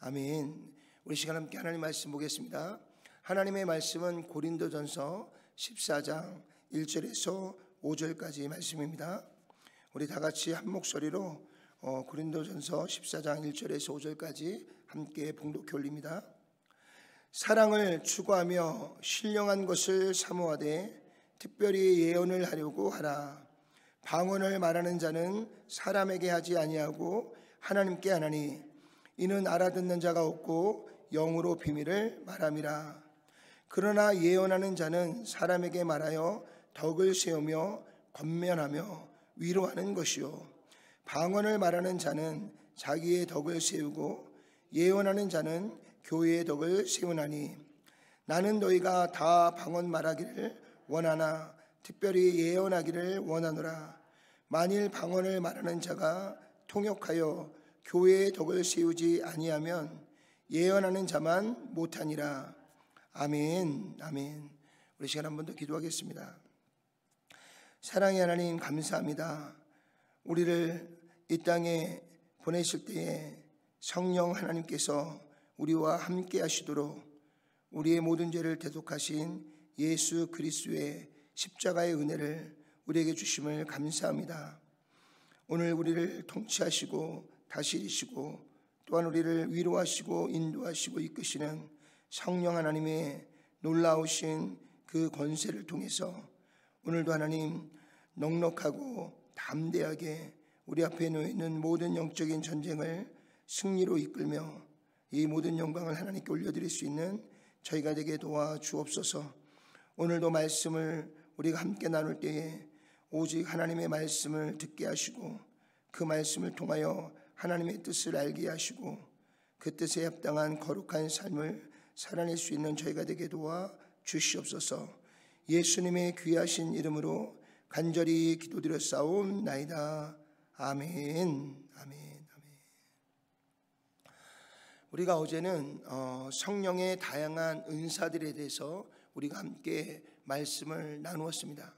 아멘. 우리 시간 함께 하나님 말씀 보겠습니다. 하나님의 말씀은 고린도전서 14장 1절에서 5절까지 말씀입니다. 우리 다 같이 한 목소리로 고린도전서 14장 1절에서 5절까지 함께 봉독해 올립니다. 사랑을 추구하며 신령한 것을 사모하되 특별히 예언을 하려고 하라. 방언을 말하는 자는 사람에게 하지 아니하고 하나님께 하나니 이는 알아듣는 자가 없고 영으로 비밀을 말함이라. 그러나 예언하는 자는 사람에게 말하여 덕을 세우며 권면하며 위로하는 것이요, 방언을 말하는 자는 자기의 덕을 세우고 예언하는 자는 교회의 덕을 세우나니 나는 너희가 다 방언 말하기를 원하나 특별히 예언하기를 원하노라. 만일 방언을 말하는 자가 통역하여 교회의 덕을 세우지 아니하면 예언하는 자만 못하니라. 아멘. 아멘. 우리 시간 한 번 더 기도하겠습니다. 사랑의 하나님, 감사합니다. 우리를 이 땅에 보내실 때에 성령 하나님께서 우리와 함께 하시도록 우리의 모든 죄를 대속하신 예수 그리스도의 십자가의 은혜를 우리에게 주심을 감사합니다. 오늘 우리를 통치하시고 다스리시고 또한 우리를 위로하시고 인도하시고 이끄시는 성령 하나님의 놀라우신 그 권세를 통해서 오늘도 하나님 넉넉하고 담대하게 우리 앞에 놓여있는 모든 영적인 전쟁을 승리로 이끌며 이 모든 영광을 하나님께 올려드릴 수 있는 저희가 되게 도와주옵소서. 오늘도 말씀을 우리가 함께 나눌 때에 오직 하나님의 말씀을 듣게 하시고 그 말씀을 통하여 하나님의 뜻을 알게 하시고 그 뜻에 합당한 거룩한 삶을 살아낼 수 있는 저희가 되게 도와 주시옵소서. 예수님의 귀하신 이름으로 간절히 기도드렸사옵나이다. 아멘. 아멘. 아멘. 우리가 어제는 성령의 다양한 은사들에 대해서 우리가 함께 말씀을 나누었습니다.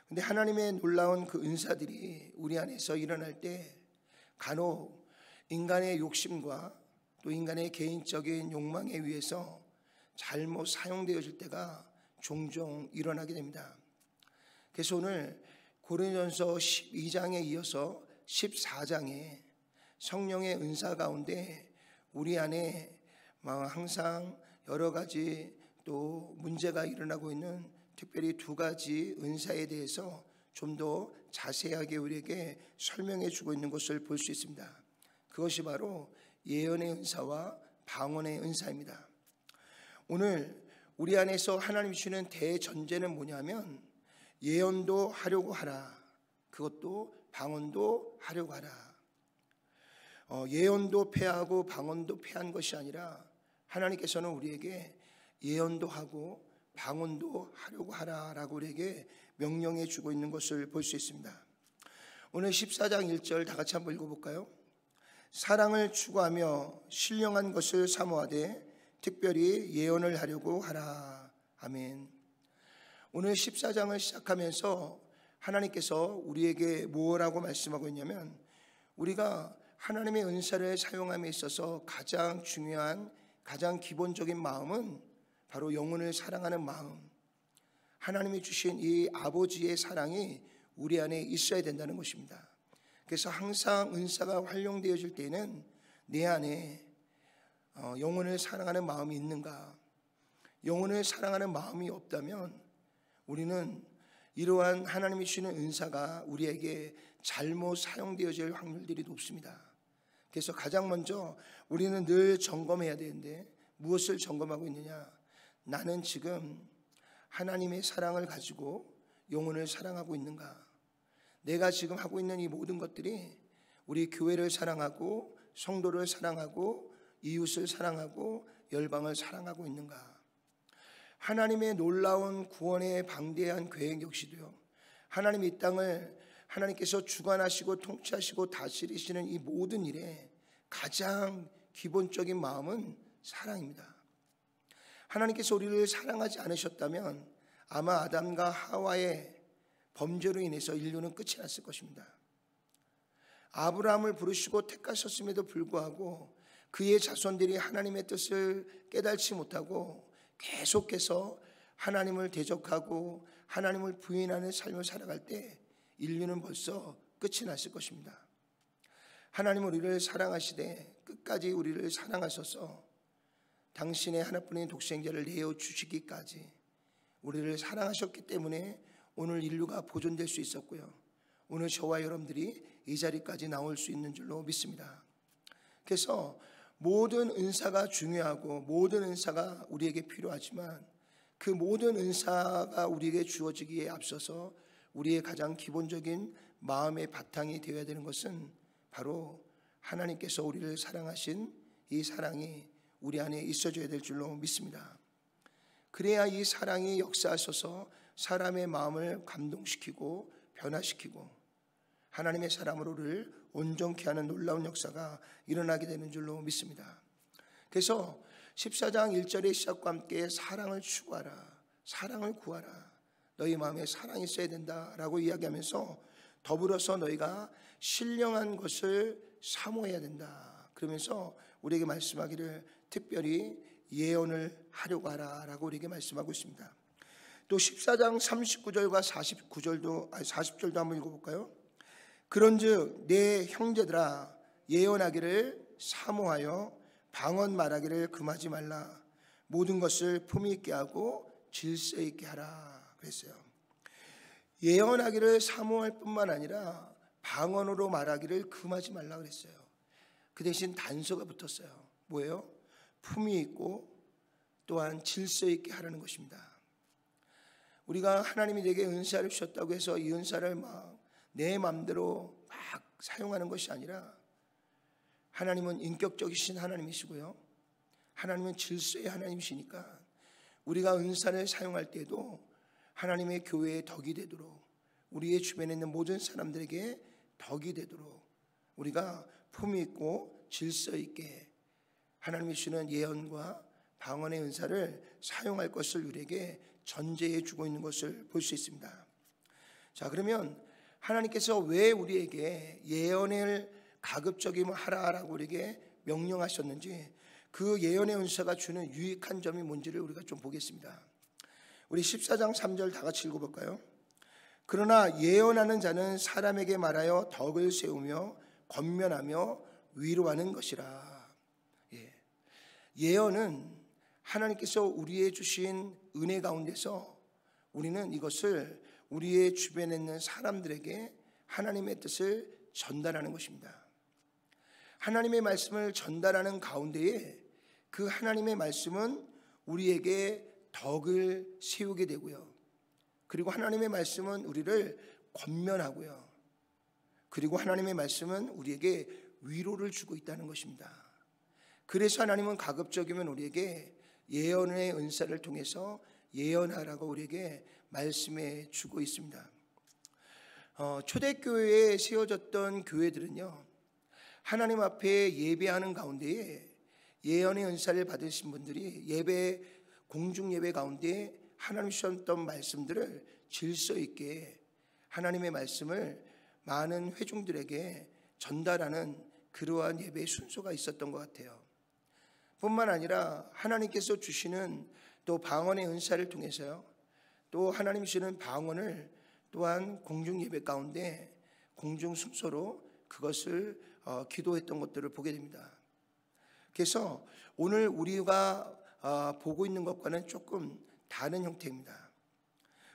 근데 하나님의 놀라운 그 은사들이 우리 안에서 일어날 때 간혹 인간의 욕심과 또 인간의 개인적인 욕망에 의해서 잘못 사용되어질 때가 종종 일어나게 됩니다. 그래서 오늘 고린도전서 12장에 이어서 14장에 성령의 은사 가운데 우리 안에 항상 여러 가지 또 문제가 일어나고 있는 특별히 두 가지 은사에 대해서 좀 더 자세하게 우리에게 설명해 주고 있는 것을 볼 수 있습니다. 그것이 바로 예언의 은사와 방언의 은사입니다. 오늘 우리 안에서 하나님이 주시는 대전제는 뭐냐면 예언도 하려고 하라. 그것도 방언도 하려고 하라. 예언도 폐하고 방언도 폐한 것이 아니라 하나님께서는 우리에게 예언도 하고 방언도 하려고 하라라고 우리에게 명령해 주고 있는 것을 볼 수 있습니다. 오늘 14장 1절 다 같이 한번 읽어볼까요? 사랑을 추구하며 신령한 것을 사모하되 특별히 예언을 하려고 하라. 아멘. 오늘 14장을 시작하면서 하나님께서 우리에게 뭐라고 말씀하고 있냐면 우리가 하나님의 은사를 사용함에 있어서 가장 중요한 가장 기본적인 마음은 바로 영혼을 사랑하는 마음, 하나님이 주신 이 아버지의 사랑이 우리 안에 있어야 된다는 것입니다. 그래서 항상 은사가 활용되어질 때는 내 안에 영혼을 사랑하는 마음이 있는가? 영혼을 사랑하는 마음이 없다면 우리는 이러한 하나님이 주시는 은사가 우리에게 잘못 사용되어질 확률들이 높습니다. 그래서 가장 먼저 우리는 늘 점검해야 되는데 무엇을 점검하고 있느냐? 나는 지금 하나님의 사랑을 가지고 영혼을 사랑하고 있는가? 내가 지금 하고 있는 이 모든 것들이 우리 교회를 사랑하고 성도를 사랑하고 이웃을 사랑하고 열방을 사랑하고 있는가? 하나님의 놀라운 구원의 방대한 계획 역시도요, 하나님 이 땅을 하나님께서 주관하시고 통치하시고 다스리시는 이 모든 일에 가장 기본적인 마음은 사랑입니다. 하나님께서 우리를 사랑하지 않으셨다면 아마 아담과 하와의 범죄로 인해서 인류는 끝이 났을 것입니다. 아브라함을 부르시고 택하셨음에도 불구하고 그의 자손들이 하나님의 뜻을 깨달지 못하고 계속해서 하나님을 대적하고 하나님을 부인하는 삶을 살아갈 때 인류는 벌써 끝이 났을 것입니다. 하나님은 우리를 사랑하시되 끝까지 우리를 사랑하셔서 당신의 하나뿐인 독생자를 내어주시기까지 우리를 사랑하셨기 때문에 오늘 인류가 보존될 수 있었고요, 오늘 저와 여러분들이 이 자리까지 나올 수 있는 줄로 믿습니다. 그래서 모든 은사가 중요하고 모든 은사가 우리에게 필요하지만 그 모든 은사가 우리에게 주어지기에 앞서서 우리의 가장 기본적인 마음의 바탕이 되어야 되는 것은 바로 하나님께서 우리를 사랑하신 이 사랑이 우리 안에 있어줘야 될 줄로 믿습니다. 그래야 이 사랑이 역사하셔서 사람의 마음을 감동시키고 변화시키고 하나님의 사람으로 우리를 온전케 하는 놀라운 역사가 일어나게 되는 줄로 믿습니다. 그래서 14장 1절의 시작과 함께 사랑을 추구하라, 사랑을 구하라, 너희 마음에 사랑이 있어야 된다라고 이야기하면서 더불어서 너희가 신령한 것을 사모해야 된다 그러면서 우리에게 말씀하기를 특별히 예언을 하려고 하라라고 우리에게 말씀하고 있습니다. 또 14장 39절과 40절도 한번 읽어볼까요? 그런즉 내 형제들아 예언하기를 사모하여 방언 말하기를 금하지 말라. 모든 것을 품위 있게 하고 질서 있게 하라 그랬어요. 예언하기를 사모할 뿐만 아니라 방언으로 말하기를 금하지 말라 그랬어요. 그 대신 단서가 붙었어요. 뭐예요? 품위 있고 또한 질서 있게 하라는 것입니다. 우리가 하나님이 내게 은사를 주셨다고 해서 이 은사를 막 내 마음대로 막 사용하는 것이 아니라 하나님은 인격적이신 하나님이시고요, 하나님은 질서의 하나님이시니까 우리가 은사를 사용할 때에도 하나님의 교회의 덕이 되도록, 우리의 주변에 있는 모든 사람들에게 덕이 되도록 우리가 품위 있고 질서 있게 하나님이 주시는 예언과 방언의 은사를 사용할 것을 우리에게 전제해 주고 있는 것을 볼 수 있습니다. 자, 그러면 하나님께서 왜 우리에게 예언을 가급적이면 하라라고 우리에게 명령하셨는지, 그 예언의 은사가 주는 유익한 점이 뭔지를 우리가 좀 보겠습니다. 우리 14장 3절 다 같이 읽어볼까요? 그러나 예언하는 자는 사람에게 말하여 덕을 세우며 권면하며 위로하는 것이라. 예언은 하나님께서 우리의 주신 은혜 가운데서 우리는 이것을 우리의 주변에 있는 사람들에게 하나님의 뜻을 전달하는 것입니다. 하나님의 말씀을 전달하는 가운데에 그 하나님의 말씀은 우리에게 덕을 세우게 되고요, 그리고 하나님의 말씀은 우리를 권면하고요, 그리고 하나님의 말씀은 우리에게 위로를 주고 있다는 것입니다. 그래서 하나님은 가급적이면 우리에게 예언의 은사를 통해서 예언하라고 우리에게 말씀해 주고 있습니다. 초대교회에 세워졌던 교회들은요, 하나님 앞에 예배하는 가운데에 예언의 은사를 받으신 분들이 공중 예배 가운데 하나님 주셨던 말씀들을 질서 있게 하나님의 말씀을 많은 회중들에게 전달하는 그러한 예배의 순서가 있었던 것 같아요. 뿐만 아니라 하나님께서 주시는 또 방언의 은사를 통해서요, 또 하나님 주시는 방언을 또한 공중 예배 가운데 공중 순서로 그것을 기도했던 것들을 보게 됩니다. 그래서 오늘 우리가 보고 있는 것과는 조금 다른 형태입니다.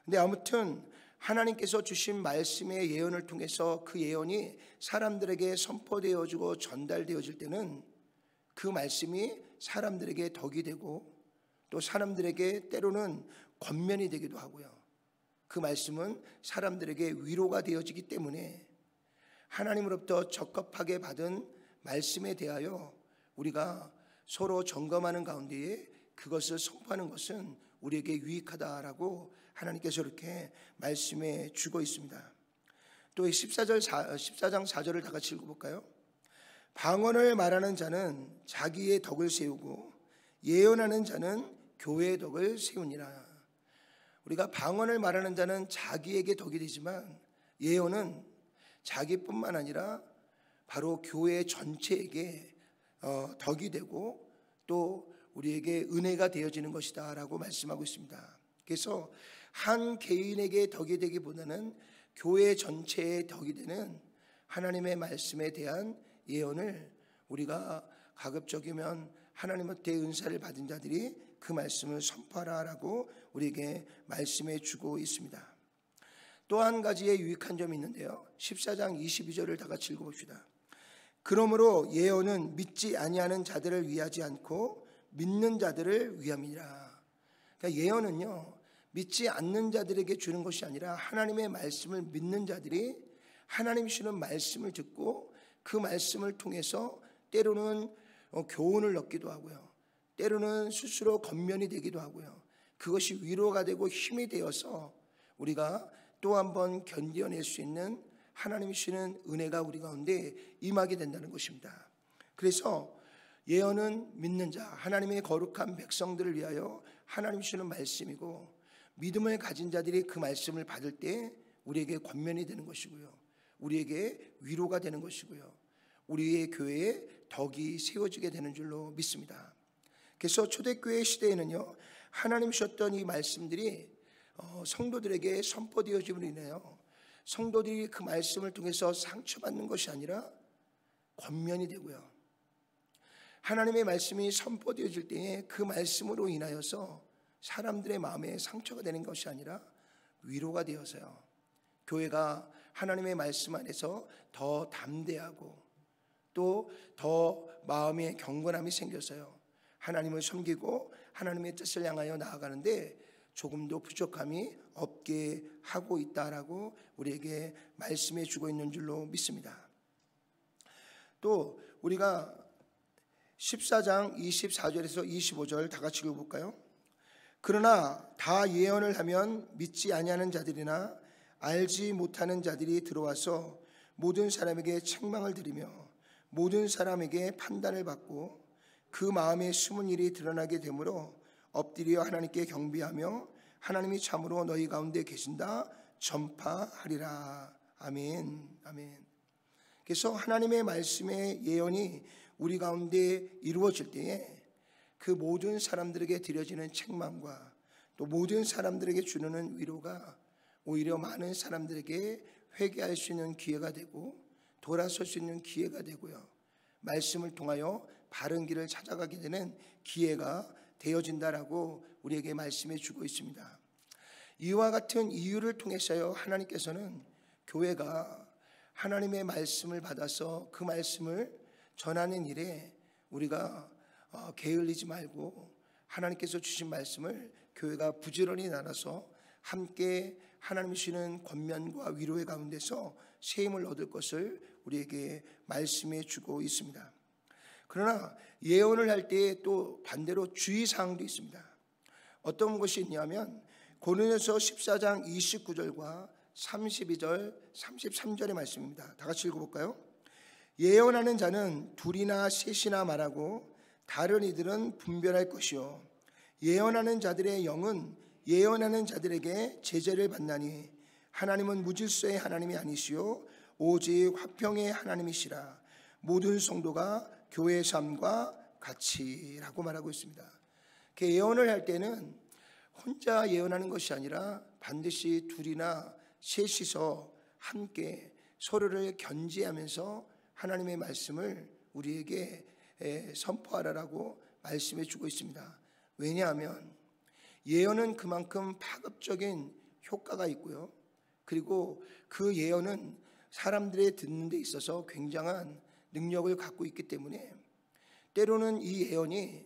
근데 아무튼 하나님께서 주신 말씀의 예언을 통해서 그 예언이 사람들에게 선포되어지고 전달되어질 때는 그 말씀이 사람들에게 덕이 되고 또 사람들에게 때로는 권면이 되기도 하고요, 그 말씀은 사람들에게 위로가 되어지기 때문에 하나님으로부터 적합하게 받은 말씀에 대하여 우리가 서로 점검하는 가운데에 그것을 선포하는 것은 우리에게 유익하다라고 하나님께서 이렇게 말씀해 주고 있습니다. 또 14장 4절을 다 같이 읽어볼까요? 방언을 말하는 자는 자기의 덕을 세우고 예언하는 자는 교회의 덕을 세우니라. 우리가 방언을 말하는 자는 자기에게 덕이 되지만 예언은 자기뿐만 아니라 바로 교회 전체에게 덕이 되고 또 우리에게 은혜가 되어지는 것이다 라고 말씀하고 있습니다. 그래서 한 개인에게 덕이 되기보다는 교회 전체의 덕이 되는 하나님의 말씀에 대한 예언을 우리가 가급적이면 하나님한테 은사를 받은 자들이 그 말씀을 선포하라라고 우리에게 말씀해 주고 있습니다. 또 한 가지의 유익한 점이 있는데요. 14장 22절을 다 같이 읽어봅시다. 그러므로 예언은 믿지 아니하는 자들을 위하지 않고 믿는 자들을 위함이라. 그러니까 예언은요, 믿지 않는 자들에게 주는 것이 아니라 하나님의 말씀을 믿는 자들이 하나님 주시는 말씀을 듣고 그 말씀을 통해서 때로는 교훈을 얻기도 하고요, 때로는 스스로 권면이 되기도 하고요, 그것이 위로가 되고 힘이 되어서 우리가 또 한 번 견뎌낼 수 있는 하나님이 주시는 은혜가 우리 가운데 임하게 된다는 것입니다. 그래서 예언은 믿는 자, 하나님의 거룩한 백성들을 위하여 하나님이 주시는 말씀이고, 믿음을 가진 자들이 그 말씀을 받을 때 우리에게 권면이 되는 것이고요, 우리에게 위로가 되는 것이고요, 우리의 교회에 덕이 세워지게 되는 줄로 믿습니다. 그래서 초대교회 시대에는요, 하나님 주셨던 이 말씀들이 성도들에게 선포되어짐으로 인하여 성도들이 그 말씀을 통해서 상처받는 것이 아니라 권면이 되고요, 하나님의 말씀이 선포되어질 때에 그 말씀으로 인하여서 사람들의 마음에 상처가 되는 것이 아니라 위로가 되어서요, 교회가 하나님의 말씀 안에서 더 담대하고 또 더 마음의 경건함이 생겨서요, 하나님을 섬기고 하나님의 뜻을 향하여 나아가는데 조금도 부족함이 없게 하고 있다라고 우리에게 말씀해 주고 있는 줄로 믿습니다. 또 우리가 14장 24절에서 25절 다 같이 읽어볼까요? 그러나 다 예언을 하면 믿지 아니하는 자들이나 알지 못하는 자들이 들어와서 모든 사람에게 책망을 드리며 모든 사람에게 판단을 받고 그 마음에 숨은 일이 드러나게 되므로 엎드려 하나님께 경배하며 하나님이 참으로 너희 가운데 계신다 전파하리라. 아멘. 아멘. 그래서 하나님의 말씀의 예언이 우리 가운데 이루어질 때에 그 모든 사람들에게 드려지는 책망과 또 모든 사람들에게 주는 위로가 오히려 많은 사람들에게 회개할 수 있는 기회가 되고 돌아설 수 있는 기회가 되고요, 말씀을 통하여 바른 길을 찾아가게 되는 기회가 되어진다라고 우리에게 말씀해 주고 있습니다. 이와 같은 이유를 통해서요, 하나님께서는 교회가 하나님의 말씀을 받아서 그 말씀을 전하는 일에 우리가 게을리지 말고 하나님께서 주신 말씀을 교회가 부지런히 나눠서 함께 하나님 주시는 권면과 위로의 가운데서 세임을 얻을 것을 우리에게 말씀해 주고 있습니다. 그러나 예언을 할 때 또 반대로 주의사항도 있습니다. 어떤 것이 있냐면 고린도서 14장 29절과 32절 33절의 말씀입니다. 다 같이 읽어볼까요? 예언하는 자는 둘이나 셋이나 말하고 다른 이들은 분별할 것이요, 예언하는 자들의 영은 예언하는 자들에게 제재를 받나니 하나님은 무질서의 하나님이 아니시요 오직 화평의 하나님이시라. 모든 성도가 교회 삶과 같이라고 말하고 있습니다. 예언을 할 때는 혼자 예언하는 것이 아니라 반드시 둘이나 셋이서 함께 서로를 견지하면서 하나님의 말씀을 우리에게 선포하라라고 말씀해 주고 있습니다. 왜냐하면 예언은 그만큼 파급적인 효과가 있고요, 그리고 그 예언은 사람들의 듣는 데 있어서 굉장한 능력을 갖고 있기 때문에 때로는 이 예언이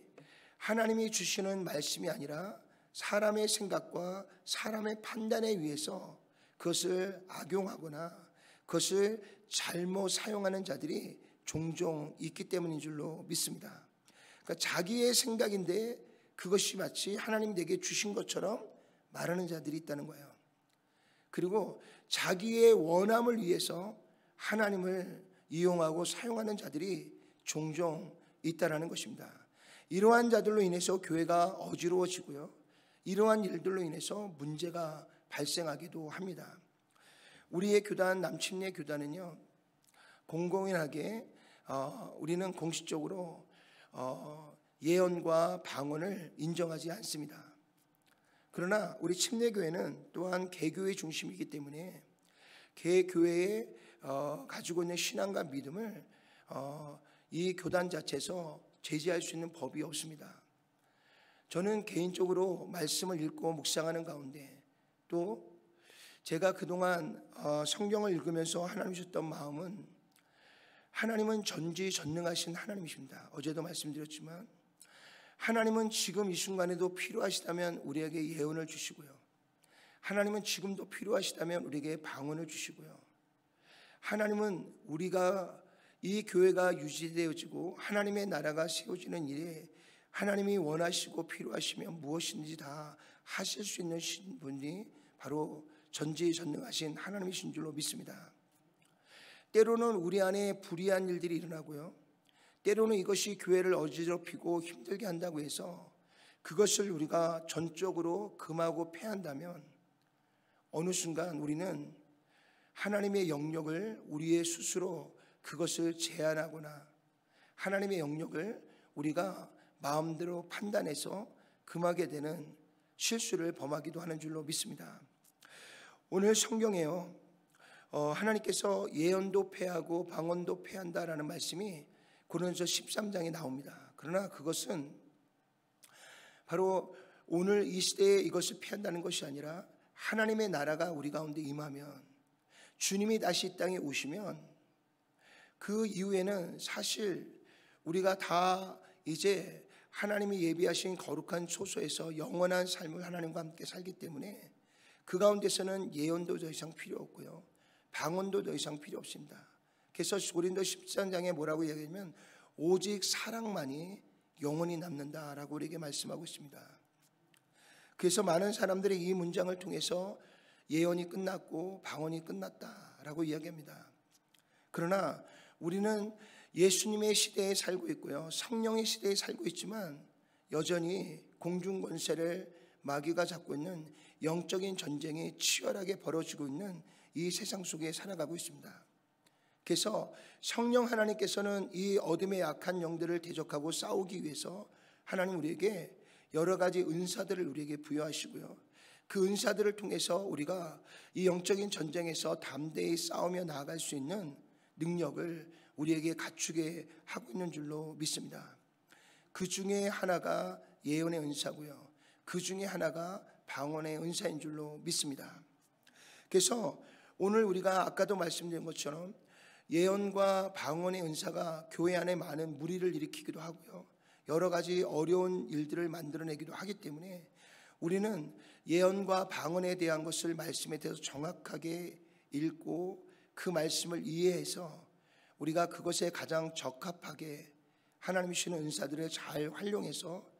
하나님이 주시는 말씀이 아니라 사람의 생각과 사람의 판단에 의해서 그것을 악용하거나 그것을 잘못 사용하는 자들이 종종 있기 때문인 줄로 믿습니다. 그러니까 자기의 생각인데 그것이 마치 하나님 내게 주신 것처럼 말하는 자들이 있다는 거예요. 그리고 자기의 원함을 위해서 하나님을 이용하고 사용하는 자들이 종종 있다라는 것입니다. 이러한 자들로 인해서 교회가 어지러워지고요, 이러한 일들로 인해서 문제가 발생하기도 합니다. 우리의 교단 남침례 교단은요, 공공연하게 우리는 공식적으로 예언과 방언을 인정하지 않습니다. 그러나 우리 침례교회는 또한 개교의 중심이기 때문에 개교회에 가지고 있는 신앙과 믿음을 이 교단 자체에서 제지할 수 있는 법이 없습니다. 저는 개인적으로 말씀을 읽고 묵상하는 가운데 또 제가 그동안 성경을 읽으면서 하나님 주셨던 마음은 하나님은 전지전능하신 하나님이십니다. 어제도 말씀드렸지만 하나님은 지금 이 순간에도 필요하시다면 우리에게 예언을 주시고요. 하나님은 지금도 필요하시다면 우리에게 방언을 주시고요. 하나님은 우리가 이 교회가 유지되어지고 하나님의 나라가 세워지는 일에 하나님이 원하시고 필요하시면 무엇인지 다 하실 수 있는 분이 바로 전지전능하신 하나님이신 줄로 믿습니다. 때로는 우리 안에 불의한 일들이 일어나고요. 때로는 이것이 교회를 어지럽히고 힘들게 한다고 해서 그것을 우리가 전적으로 금하고 패한다면 어느 순간 우리는 하나님의 영역을 우리의 스스로 그것을 제한하거나 하나님의 영역을 우리가 마음대로 판단해서 금하게 되는 실수를 범하기도 하는 줄로 믿습니다. 오늘 성경에요, 하나님께서 예언도 패하고 방언도 패한다라는 말씀이 고린도서 13장에 나옵니다. 그러나 그것은 바로 오늘 이 시대에 이것을 패한다는 것이 아니라 하나님의 나라가 우리 가운데 임하면 주님이 다시 이 땅에 오시면 그 이후에는 사실 우리가 다 이제 하나님이 예비하신 거룩한 초소에서 영원한 삶을 하나님과 함께 살기 때문에 그 가운데서는 예언도 더 이상 필요 없고요, 방언도 더 이상 필요 없습니다. 그래서 고린도서 13장에 뭐라고 이야기하냐면 오직 사랑만이 영원히 남는다라고 우리에게 말씀하고 있습니다. 그래서 많은 사람들이 이 문장을 통해서 예언이 끝났고 방언이 끝났다라고 이야기합니다. 그러나 우리는 예수님의 시대에 살고 있고요, 성령의 시대에 살고 있지만 여전히 공중권세를 마귀가 잡고 있는 영적인 전쟁이 치열하게 벌어지고 있는 이 세상 속에 살아가고 있습니다. 그래서 성령 하나님께서는 이 어둠의 약한 영들을 대적하고 싸우기 위해서 하나님 우리에게 여러 가지 은사들을 우리에게 부여하시고요, 그 은사들을 통해서 우리가 이 영적인 전쟁에서 담대히 싸우며 나아갈 수 있는 능력을 우리에게 갖추게 하고 있는 줄로 믿습니다. 그 중에 하나가 예언의 은사고요, 그 중에 하나가 방언의 은사인 줄로 믿습니다. 그래서 오늘 우리가 아까도 말씀드린 것처럼 예언과 방언의 은사가 교회 안에 많은 무리를 일으키기도 하고요, 여러 가지 어려운 일들을 만들어내기도 하기 때문에 우리는 예언과 방언에 대한 것을 말씀에 대해서 정확하게 읽고 그 말씀을 이해해서 우리가 그것에 가장 적합하게 하나님이 주시는 은사들을 잘 활용해서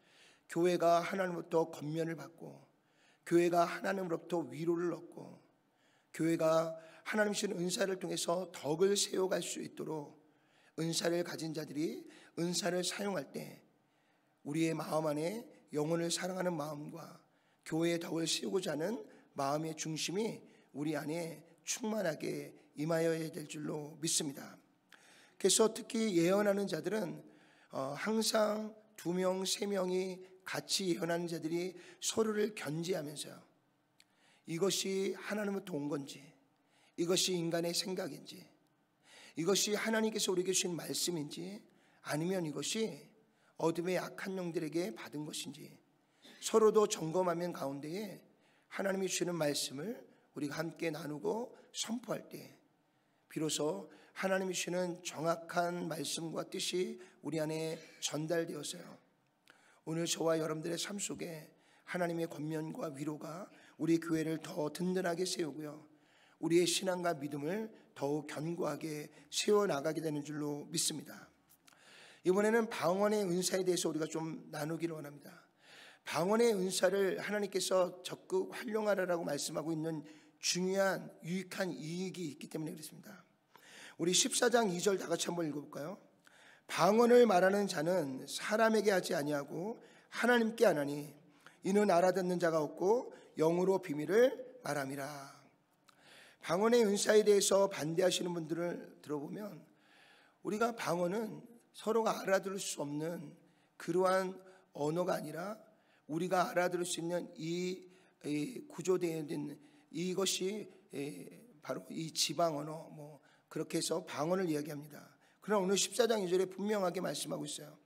교회가 하나님으로부터 권면을 받고 교회가 하나님으로부터 위로를 얻고 교회가 하나님 주시는 은사를 통해서 덕을 세워갈 수 있도록 은사를 가진 자들이 은사를 사용할 때 우리의 마음 안에 영혼을 사랑하는 마음과 교회의 덕을 세우고자 하는 마음의 중심이 우리 안에 충만하게 임하여야 될 줄로 믿습니다. 그래서 특히 예언하는 자들은 항상 2명, 3명이 같이 예언하는 자들이 서로를 견지하면서요, 이것이 하나님으로부터 온 건지, 이것이 인간의 생각인지, 이것이 하나님께서 우리에게 주신 말씀인지, 아니면 이것이 어둠의 악한 영들에게 받은 것인지 서로도 점검하면 가운데에 하나님이 주시는 말씀을 우리가 함께 나누고 선포할 때 비로소 하나님이 주시는 정확한 말씀과 뜻이 우리 안에 전달되어서요, 오늘 저와 여러분들의 삶 속에 하나님의 권면과 위로가 우리 교회를 더 든든하게 세우고요, 우리의 신앙과 믿음을 더욱 견고하게 세워나가게 되는 줄로 믿습니다. 이번에는 방언의 은사에 대해서 우리가 좀 나누기를 원합니다. 방언의 은사를 하나님께서 적극 활용하라고 말씀하고 있는 중요한 유익한 이익이 있기 때문에 그렇습니다. 우리 14장 2절 다 같이 한번 읽어볼까요? 방언을 말하는 자는 사람에게 하지 아니하고 하나님께 하나니 이는 알아듣는 자가 없고 영으로 비밀을 말함이라. 방언의 은사에 대해서 반대하시는 분들을 들어보면 우리가 방언은 서로가 알아들을 수 없는 그러한 언어가 아니라 우리가 알아들을 수 있는 이 구조되어 있는 이것이 바로 이 지방 언어, 그렇게 해서 방언을 이야기합니다. 그러나 오늘 14장 2절에 분명하게 말씀하고 있어요.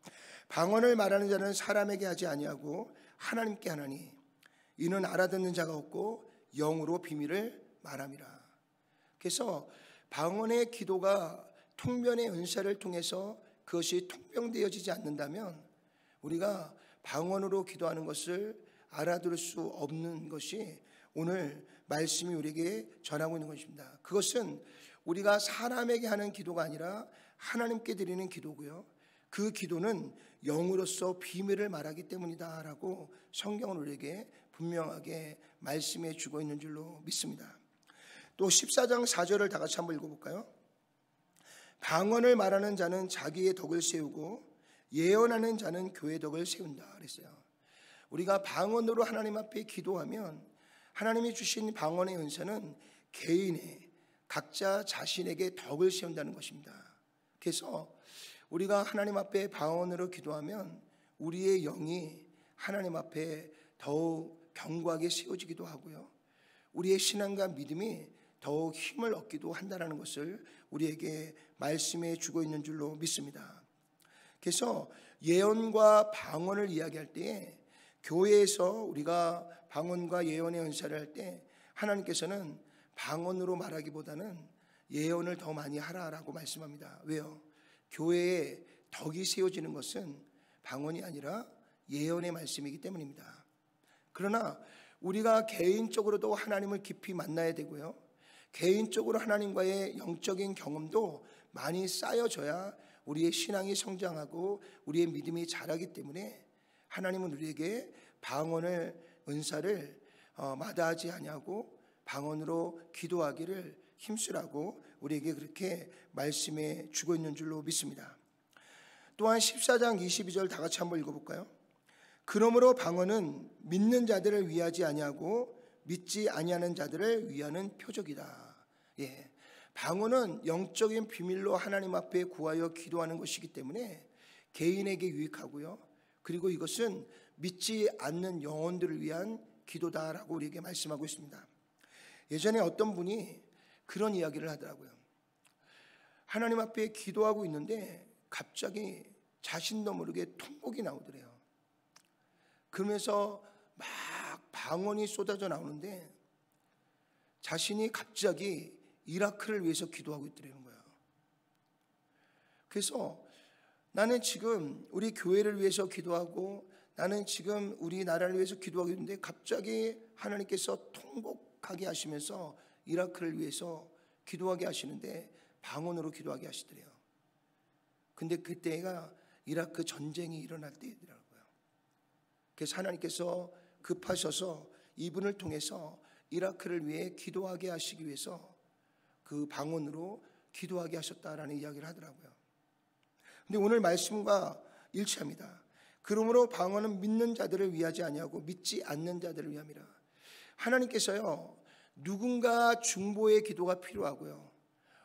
방언을 말하는 자는 사람에게 하지 아니하고 하나님께 하나니 이는 알아듣는 자가 없고 영으로 비밀을 말함이라. 그래서 방언의 기도가 통변의 은사를 통해서 그것이 통병되어지지 않는다면 우리가 방언으로 기도하는 것을 알아들을 수 없는 것이 오늘 말씀이 우리에게 전하고 있는 것입니다. 그것은 우리가 사람에게 하는 기도가 아니라 하나님께 드리는 기도고요. 그 기도는 영으로서 비밀을 말하기 때문이다라고 성경은 우리에게 분명하게 말씀해 주고 있는 줄로 믿습니다. 또 14장 4절을 다 같이 한번 읽어볼까요? 방언을 말하는 자는 자기의 덕을 세우고 예언하는 자는 교회 덕을 세운다 그랬어요. 우리가 방언으로 하나님 앞에 기도하면 하나님이 주신 방언의 은사는 개인의 각자 자신에게 덕을 세운다는 것입니다. 그래서 우리가 하나님 앞에 방언으로 기도하면 우리의 영이 하나님 앞에 더욱 견고하게 세워지기도 하고요. 우리의 신앙과 믿음이 더욱 힘을 얻기도 한다는 것을 우리에게 말씀해 주고 있는 줄로 믿습니다. 그래서 예언과 방언을 이야기할 때에 교회에서 우리가 방언과 예언의 은사를 할 때 하나님께서는 방언으로 말하기보다는 예언을 더 많이 하라라고 말씀합니다. 왜요? 교회에 덕이 세워지는 것은 방언이 아니라 예언의 말씀이기 때문입니다. 그러나 우리가 개인적으로도 하나님을 깊이 만나야 되고요. 개인적으로 하나님과의 영적인 경험도 많이 쌓여져야 우리의 신앙이 성장하고 우리의 믿음이 자라기 때문에 하나님은 우리에게 방언을 은사를 마다하지 아니하고 방언으로 기도하기를 힘쓰라고 우리에게 그렇게 말씀해 주고 있는 줄로 믿습니다. 또한 14장 22절 다 같이 한번 읽어볼까요? 그러므로 방언은 믿는 자들을 위하지 아니하고 믿지 아니하는 자들을 위하는 표적이다. 방언은 영적인 비밀로 하나님 앞에 구하여 기도하는 것이기 때문에 개인에게 유익하고요. 그리고 이것은 믿지 않는 영혼들을 위한 기도다라고 우리에게 말씀하고 있습니다. 예전에 어떤 분이 그런 이야기를 하더라고요. 하나님 앞에 기도하고 있는데 갑자기 자신도 모르게 통곡이 나오더래요. 그러면서 막 방언이 쏟아져 나오는데 자신이 갑자기 이라크를 위해서 기도하고 있더라는 거예요. 그래서 나는 지금 우리 교회를 위해서 기도하고 나는 지금 우리나라를 위해서 기도하고 있는데 갑자기 하나님께서 통곡하게 하시면서 이라크를 위해서 기도하게 하시는데 방언으로 기도하게 하시더래요. 근데 그때가 이라크 전쟁이 일어날 때이더라고요. 그래서 하나님께서 급하셔서 이분을 통해서 이라크를 위해 기도하게 하시기 위해서 그 방언으로 기도하게 하셨다라는 이야기를 하더라고요. 근데 오늘 말씀과 일치합니다. 그러므로 방언은 믿는 자들을 위하지 아니하고 믿지 않는 자들을 위함이라. 하나님께서요, 누군가 중보의 기도가 필요하고요,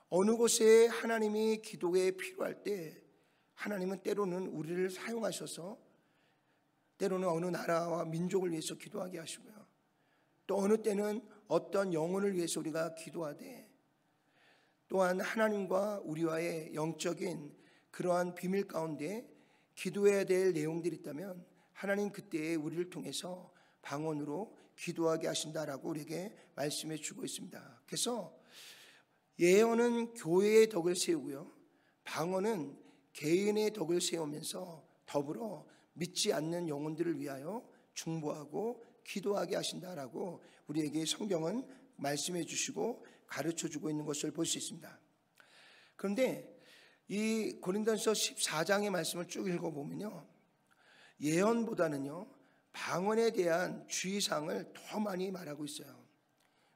어느 곳에 하나님이 기도에 필요할 때 하나님은 때로는 우리를 사용하셔서 때로는 어느 나라와 민족을 위해서 기도하게 하시고요, 또 어느 때는 어떤 영혼을 위해서 우리가 기도하되 또한 하나님과 우리와의 영적인 그러한 비밀 가운데 기도해야 될 내용들이 있다면 하나님 그때에 우리를 통해서 방언으로 기도하게 하신다라고 우리에게 말씀해 주고 있습니다. 그래서 예언은 교회의 덕을 세우고요, 방언은 개인의 덕을 세우면서 더불어 믿지 않는 영혼들을 위하여 중보하고 기도하게 하신다라고 우리에게 성경은 말씀해 주시고 가르쳐 주고 있는 것을 볼 수 있습니다. 그런데 이 고린도전서 14장의 말씀을 쭉 읽어보면요, 예언보다는요 방언에 대한 주의사항을 더 많이 말하고 있어요.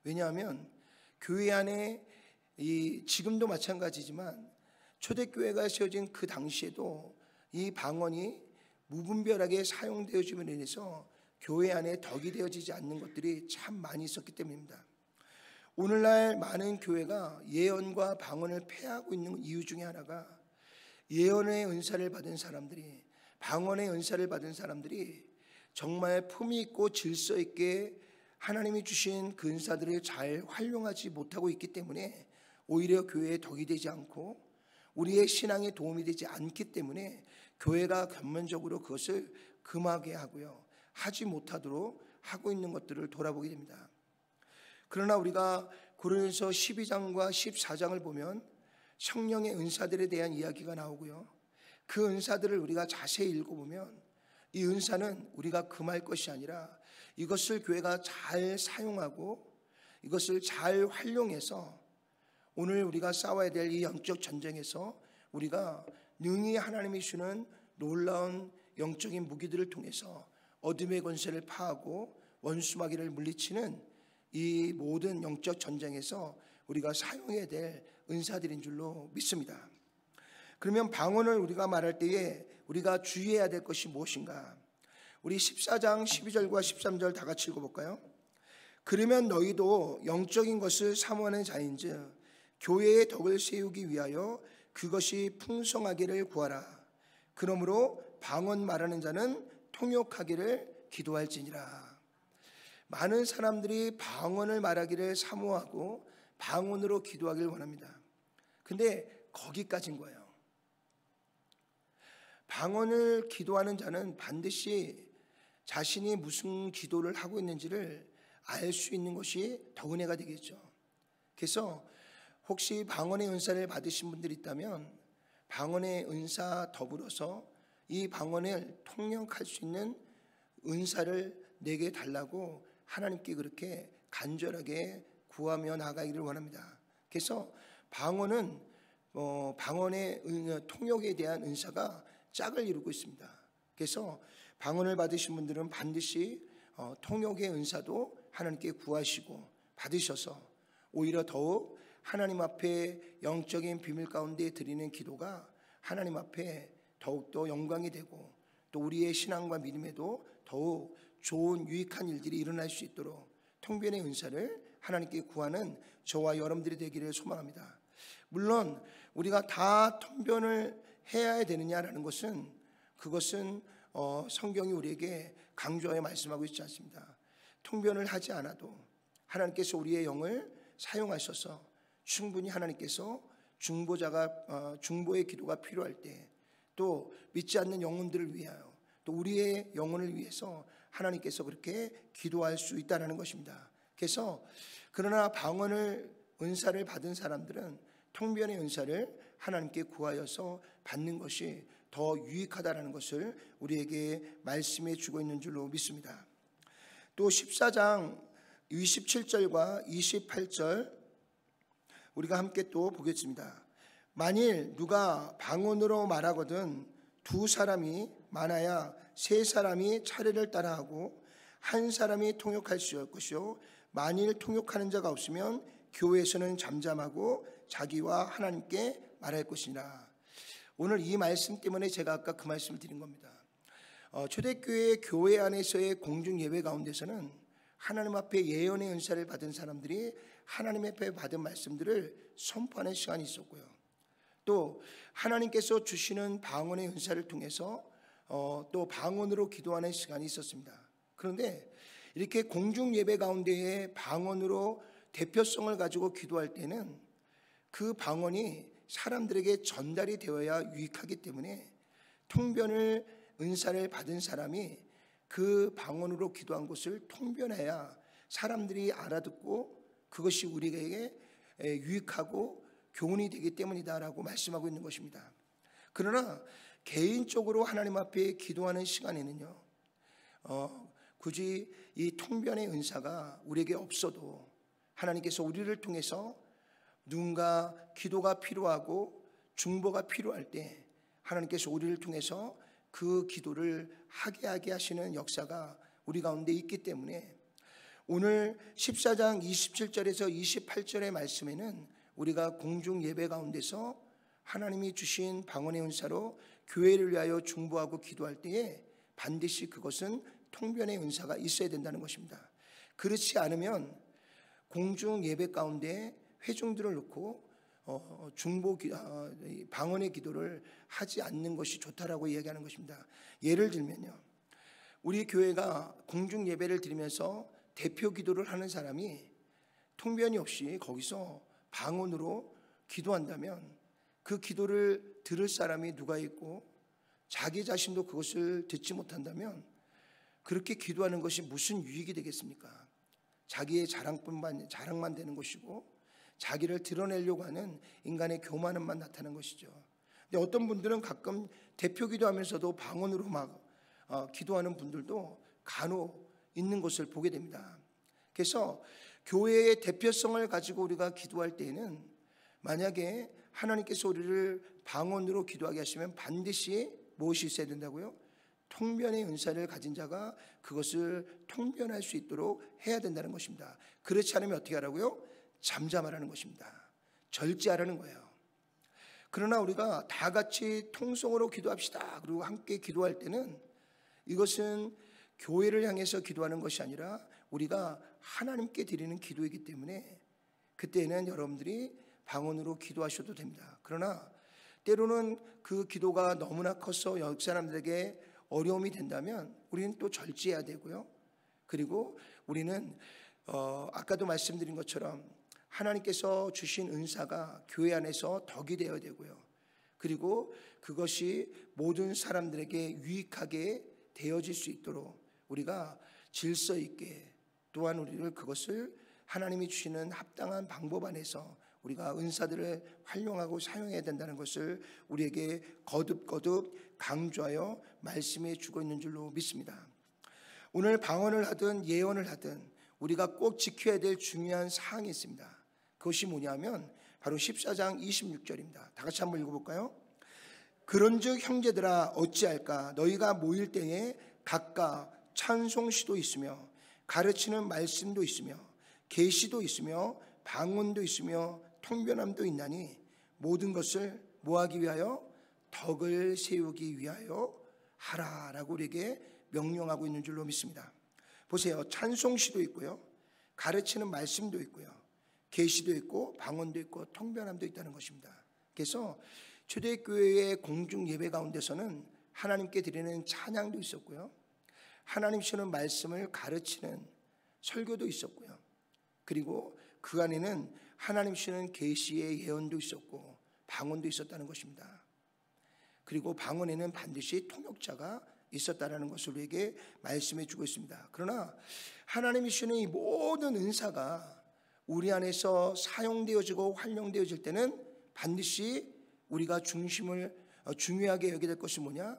왜냐하면 교회 안에 지금도 마찬가지지만 초대교회가 세워진 그 당시에도 이 방언이 무분별하게 사용되어짐으로 인해서 교회 안에 덕이 되어지지 않는 것들이 참 많이 있었기 때문입니다. 오늘날 많은 교회가 예언과 방언을 폐하고 있는 이유 중에 하나가 예언의 은사를 받은 사람들이 방언의 은사를 받은 사람들이 정말 품위 있고 질서 있게 하나님이 주신 그 은사들을 잘 활용하지 못하고 있기 때문에 오히려 교회에 덕이 되지 않고 우리의 신앙에 도움이 되지 않기 때문에 교회가 근본적으로 그것을 금하게 하고요, 하지 못하도록 하고 있는 것들을 돌아보게 됩니다. 그러나 우리가 고린도서 12장과 14장을 보면 성령의 은사들에 대한 이야기가 나오고요, 그 은사들을 우리가 자세히 읽어보면 이 은사는 우리가 금할 것이 아니라 이것을 교회가 잘 사용하고 이것을 잘 활용해서 오늘 우리가 싸워야 될 이 영적 전쟁에서 우리가 능히 하나님이 주는 놀라운 영적인 무기들을 통해서 어둠의 권세를 파하고 원수마귀를 물리치는 이 모든 영적 전쟁에서 우리가 사용해야 될 은사들인 줄로 믿습니다. 그러면 방언을 우리가 말할 때에 우리가 주의해야 될 것이 무엇인가? 우리 14장 12절과 13절 다 같이 읽어볼까요? 그러면 너희도 영적인 것을 사모하는 자인즉 교회의 덕을 세우기 위하여 그것이 풍성하기를 구하라. 그러므로 방언 말하는 자는 통역하기를 기도할지니라. 많은 사람들이 방언을 말하기를 사모하고 방언으로 기도하기를 원합니다. 근데 거기까지인 거예요. 방언을 기도하는 자는 반드시 자신이 무슨 기도를 하고 있는지를 알 수 있는 것이 더 은혜가 되겠죠. 그래서 혹시 방언의 은사를 받으신 분들이 있다면 방언의 은사 더불어서 이 방언을 통역할 수 있는 은사를 내게 달라고 하나님께 그렇게 간절하게 구하며 나가기를 원합니다. 그래서 방언은 방언의 통역에 대한 은사가 짝을 이루고 있습니다. 그래서 방언을 받으신 분들은 반드시 통역의 은사도 하나님께 구하시고 받으셔서 오히려 더욱 하나님 앞에 영적인 비밀 가운데 드리는 기도가 하나님 앞에 더욱더 영광이 되고 또 우리의 신앙과 믿음에도 더욱 좋은 유익한 일들이 일어날 수 있도록 통변의 은사를 하나님께 구하는 저와 여러분들이 되기를 소망합니다. 물론 우리가 다 통변을 해야 되느냐라는 것은 그것은 성경이 우리에게 강조하여 말씀하고 있지 않습니다. 통변을 하지 않아도 하나님께서 우리의 영을 사용하셔서 충분히 하나님께서 중보의 기도가 필요할 때 또 믿지 않는 영혼들을 위하여 또 우리의 영혼을 위해서 하나님께서 그렇게 기도할 수 있다는 것입니다. 그래서 그러나 방언을 은사를 받은 사람들은 통변의 은사를 하나님께 구하여서 받는 것이 더 유익하다는 것을 우리에게 말씀해 주고 있는 줄로 믿습니다. 또 14장 27절과 28절 우리가 함께 또 보겠습니다. 만일 누가 방언으로 말하거든 두 사람이 많아야 세 사람이 차례를 따라하고 한 사람이 통역할 수 있을 것이요 만일 통역하는 자가 없으면 교회에서는 잠잠하고 자기와 하나님께 말할 것이니라. 오늘 이 말씀 때문에 제가 아까 그 말씀을 드린 겁니다. 초대교회 교회 안에서의 공중 예배 가운데서는 하나님 앞에 예언의 은사를 받은 사람들이 하나님 앞에 받은 말씀들을 선포하는 시간이 있었고요. 또 하나님께서 주시는 방언의 은사를 통해서 또 방언으로 기도하는 시간이 있었습니다. 그런데 이렇게 공중 예배 가운데에 방언으로 대표성을 가지고 기도할 때는 그 방언이 사람들에게 전달이 되어야 유익하기 때문에 통변을 은사를 받은 사람이 그 방언으로 기도한 것을 통변해야 사람들이 알아듣고 그것이 우리에게 유익하고 교훈이 되기 때문이다라고 말씀하고 있는 것입니다. 그러나 개인적으로 하나님 앞에 기도하는 시간에는요, 굳이 이 통변의 은사가 우리에게 없어도 하나님께서 우리를 통해서 누군가 기도가 필요하고 중보가 필요할 때 하나님께서 우리를 통해서 그 기도를 하게 하시는 역사가 우리 가운데 있기 때문에 오늘 14장 27절에서 28절의 말씀에는 우리가 공중 예배 가운데서 하나님이 주신 방언의 은사로 교회를 위하여 중보하고 기도할 때에 반드시 그것은 통변의 은사가 있어야 된다는 것입니다. 그렇지 않으면 공중 예배 가운데 회중들을 놓고 방언의 기도를 하지 않는 것이 좋다라고 이야기하는 것입니다. 예를 들면요, 우리 교회가 공중 예배를 드리면서 대표 기도를 하는 사람이 통변이 없이 거기서 방언으로 기도한다면 그 기도를 들을 사람이 누가 있고 자기 자신도 그것을 듣지 못한다면 그렇게 기도하는 것이 무슨 유익이 되겠습니까? 자기의 자랑만 되는 것이고 자기를 드러내려고 하는 인간의 교만함만 나타나는 것이죠. 근데 어떤 분들은 가끔 대표 기도하면서도 방언으로 기도하는 분들도 간혹 있는 것을 보게 됩니다. 그래서 교회의 대표성을 가지고 우리가 기도할 때에는 만약에 하나님께서 우리를 방언으로 기도하게 하시면 반드시 무엇이 있어야 된다고요? 통변의 은사를 가진 자가 그것을 통변할 수 있도록 해야 된다는 것입니다. 그렇지 않으면 어떻게 하라고요? 잠잠하라는 것입니다. 절제하라는 거예요. 그러나 우리가 다 같이 통성으로 기도합시다. 그리고 함께 기도할 때는 이것은 교회를 향해서 기도하는 것이 아니라 우리가 하나님께 드리는 기도이기 때문에 그때는 여러분들이 방언으로 기도하셔도 됩니다. 그러나 때로는 그 기도가 너무나 커서 옆 사람들에게 어려움이 된다면 우리는 또 절제해야 되고요. 그리고 우리는 아까도 말씀드린 것처럼 하나님께서 주신 은사가 교회 안에서 덕이 되어야 되고요. 그리고 그것이 모든 사람들에게 유익하게 되어질 수 있도록 우리가 질서 있게 또한 우리를 그것을 하나님이 주시는 합당한 방법 안에서 우리가 은사들을 활용하고 사용해야 된다는 것을 우리에게 거듭거듭 강조하여 말씀해 주고 있는 줄로 믿습니다. 오늘 방언을 하든 예언을 하든 우리가 꼭 지켜야 될 중요한 사항이 있습니다. 그것이 뭐냐면 바로 14장 26절입니다. 다 같이 한번 읽어볼까요? 그런즉 형제들아 어찌할까? 너희가 모일 때에 각각 찬송시도 있으며 가르치는 말씀도 있으며 계시도 있으며 방언도 있으며 통변함도 있나니 모든 것을 뭐하기 위하여? 덕을 세우기 위하여 하라라고 우리에게 명령하고 있는 줄로 믿습니다. 보세요. 찬송시도 있고요, 가르치는 말씀도 있고요, 계시도 있고 방언도 있고 통변함도 있다는 것입니다. 그래서 초대교회의 공중 예배 가운데서는 하나님께 드리는 찬양도 있었고요, 하나님 주시는 말씀을 가르치는 설교도 있었고요, 그리고 그 안에는 하나님 주시는 계시의 예언도 있었고 방언도 있었다는 것입니다. 그리고 방언에는 반드시 통역자가 있었다는 것을 우리에게 말씀해 주고 있습니다. 그러나 하나님이 주시는 이 모든 은사가 우리 안에서 사용되어지고 활용되어질 때는 반드시 우리가 중요하게 여겨야 될 것이 뭐냐?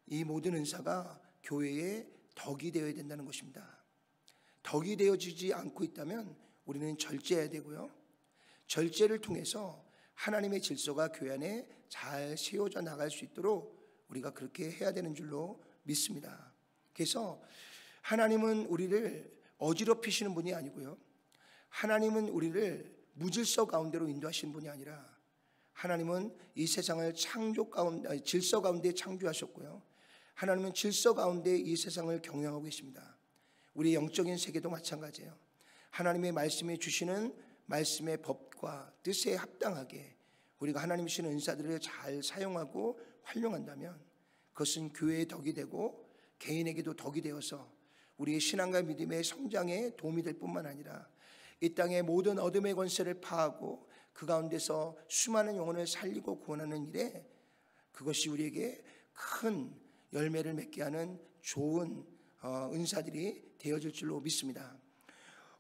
이 모든 은사가 교회의 덕이 되어야 된다는 것입니다. 덕이 되어지지 않고 있다면 우리는 절제해야 되고요, 절제를 통해서 하나님의 질서가 교회 안에 잘 세워져 나갈 수 있도록 우리가 그렇게 해야 되는 줄로 믿습니다. 그래서 하나님은 우리를 어지럽히시는 분이 아니고요, 하나님은 우리를 무질서 가운데로 인도하시는 분이 아니라 하나님은 이 세상을 질서 가운데 창조하셨고요, 하나님은 질서 가운데 이 세상을 경영하고 계십니다. 우리 영적인 세계도 마찬가지예요. 하나님의 말씀에 주시는 말씀의 법과 뜻에 합당하게 우리가 하나님 주시는 은사들을 잘 사용하고 활용한다면 그것은 교회의 덕이 되고 개인에게도 덕이 되어서 우리의 신앙과 믿음의 성장에 도움이 될 뿐만 아니라 이 땅의 모든 어둠의 권세를 파하고 그 가운데서 수많은 영혼을 살리고 구원하는 일에 그것이 우리에게 큰 열매를 맺게 하는 좋은 은사들이 되어질 줄로 믿습니다.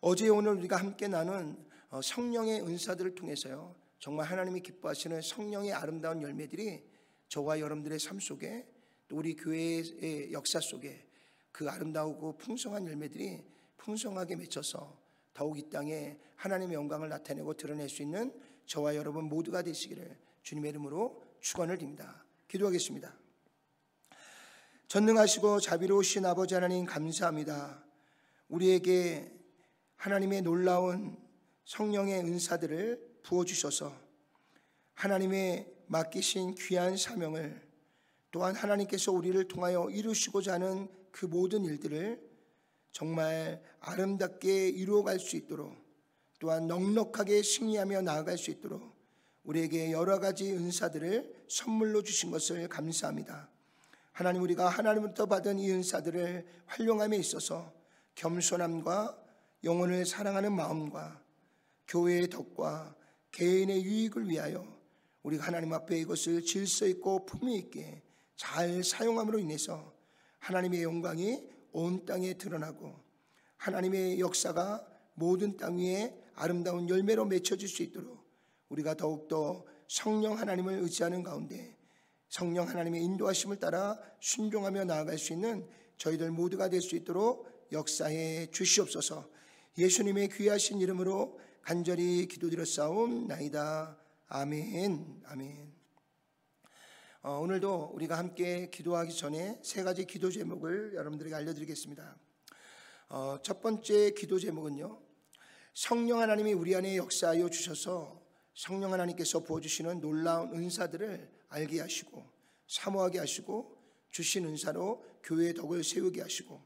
어제 오늘 우리가 함께 나눈 성령의 은사들을 통해서요, 정말 하나님이 기뻐하시는 성령의 아름다운 열매들이 저와 여러분들의 삶 속에 또 우리 교회의 역사 속에 그 아름다우고 풍성한 열매들이 풍성하게 맺혀서 더욱 이 땅에 하나님의 영광을 나타내고 드러낼 수 있는 저와 여러분 모두가 되시기를 주님의 이름으로 축원을 드립니다. 기도하겠습니다. 전능하시고 자비로우신 아버지 하나님 감사합니다. 우리에게 하나님의 놀라운 성령의 은사들을 부어주셔서 하나님의 맡기신 귀한 사명을 또한 하나님께서 우리를 통하여 이루시고자 하는 그 모든 일들을 정말 아름답게 이루어갈 수 있도록 또한 넉넉하게 승리하며 나아갈 수 있도록 우리에게 여러 가지 은사들을 선물로 주신 것을 감사합니다. 하나님, 우리가 하나님부터 받은 이 은사들을 활용함에 있어서 겸손함과 영혼을 사랑하는 마음과 교회의 덕과 개인의 유익을 위하여 우리가 하나님 앞에 이것을 질서 있고 품위 있게 잘 사용함으로 인해서 하나님의 영광이 온 땅에 드러나고 하나님의 역사가 모든 땅 위에 아름다운 열매로 맺혀질 수 있도록 우리가 더욱더 성령 하나님을 의지하는 가운데 성령 하나님의 인도하심을 따라 순종하며 나아갈 수 있는 저희들 모두가 될 수 있도록 역사해 주시옵소서. 예수님의 귀하신 이름으로 간절히 기도드렸사옵나이다. 아멘. 아멘. 오늘도 우리가 함께 기도하기 전에 세 가지 기도 제목을 여러분들에게 알려드리겠습니다. 첫 번째 기도 제목은요, 성령 하나님이 우리 안에 역사하여 주셔서 성령 하나님께서 부어주시는 놀라운 은사들을 알게 하시고 사모하게 하시고 주신 은사로 교회의 덕을 세우게 하시고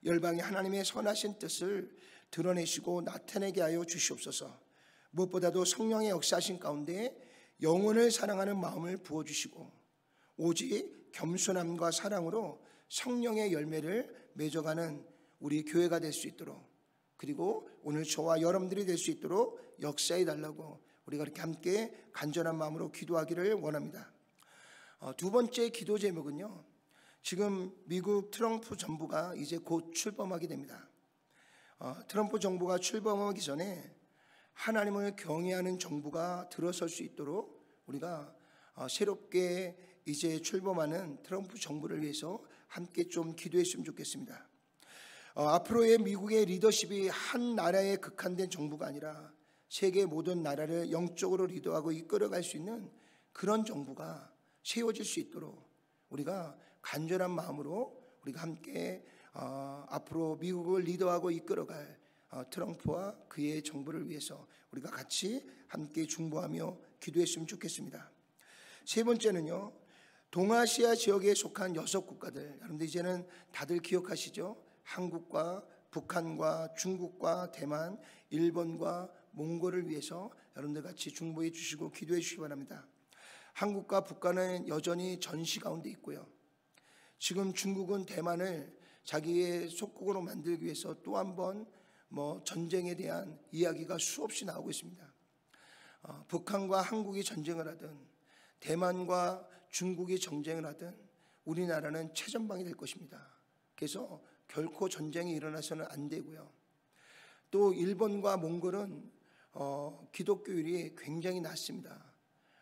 열방이 하나님의 선하신 뜻을 드러내시고 나타내게 하여 주시옵소서. 무엇보다도 성령의 역사하신 가운데 영혼을 사랑하는 마음을 부어주시고 오직 겸손함과 사랑으로 성령의 열매를 맺어가는 우리 교회가 될 수 있도록, 그리고 오늘 저와 여러분들이 될 수 있도록 역사해 달라고 우리가 이렇게 함께 간절한 마음으로 기도하기를 원합니다. 두 번째 기도 제목은요, 지금 미국 트럼프 정부가 이제 곧 출범하게 됩니다. 트럼프 정부가 출범하기 전에 하나님을 경외하는 정부가 들어설 수 있도록 우리가 새롭게 이제 출범하는 트럼프 정부를 위해서 함께 좀 기도했으면 좋겠습니다. 앞으로의 미국의 리더십이 한 나라에 국한된 정부가 아니라 세계 모든 나라를 영적으로 리더하고 이끌어갈 수 있는 그런 정부가 세워질 수 있도록 우리가 간절한 마음으로 우리가 함께 앞으로 미국을 리더하고 이끌어갈 트럼프와 그의 정부를 위해서 우리가 같이 함께 중보하며 기도했으면 좋겠습니다. 세 번째는요, 동아시아 지역에 속한 6국가들, 여러분들 이제는 다들 기억하시죠? 한국과 북한과 중국과 대만, 일본과 몽골을 위해서 여러분들 같이 중보해 주시고 기도해 주시기 바랍니다. 한국과 북한은 여전히 전시 가운데 있고요. 지금 중국은 대만을 자기의 속국으로 만들기 위해서 또 한 번 전쟁에 대한 이야기가 수없이 나오고 있습니다. 북한과 한국이 전쟁을 하든 대만과 중국이 전쟁을 하든 우리나라는 최전방이 될 것입니다. 그래서 결코 전쟁이 일어나서는 안 되고요. 또 일본과 몽골은 기독교율이 굉장히 낮습니다.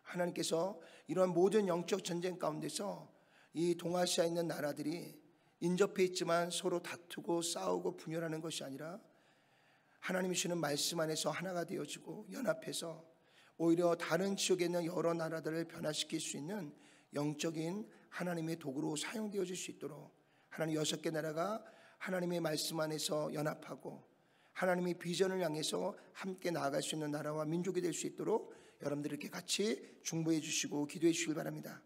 하나님께서 이런 모든 영적 전쟁 가운데서 이 동아시아에 있는 나라들이 인접해 있지만 서로 다투고 싸우고 분열하는 것이 아니라 하나님이 주시는 말씀 안에서 하나가 되어지고 연합해서 오히려 다른 지역에 있는 여러 나라들을 변화시킬 수 있는 영적인 하나님의 도구로 사용되어질 수 있도록 하나님 6개 나라가 하나님의 말씀 안에서 연합하고 하나님의 비전을 향해서 함께 나아갈 수 있는 나라와 민족이 될 수 있도록 여러분들 이렇게 같이 중보해 주시고 기도해 주시길 바랍니다.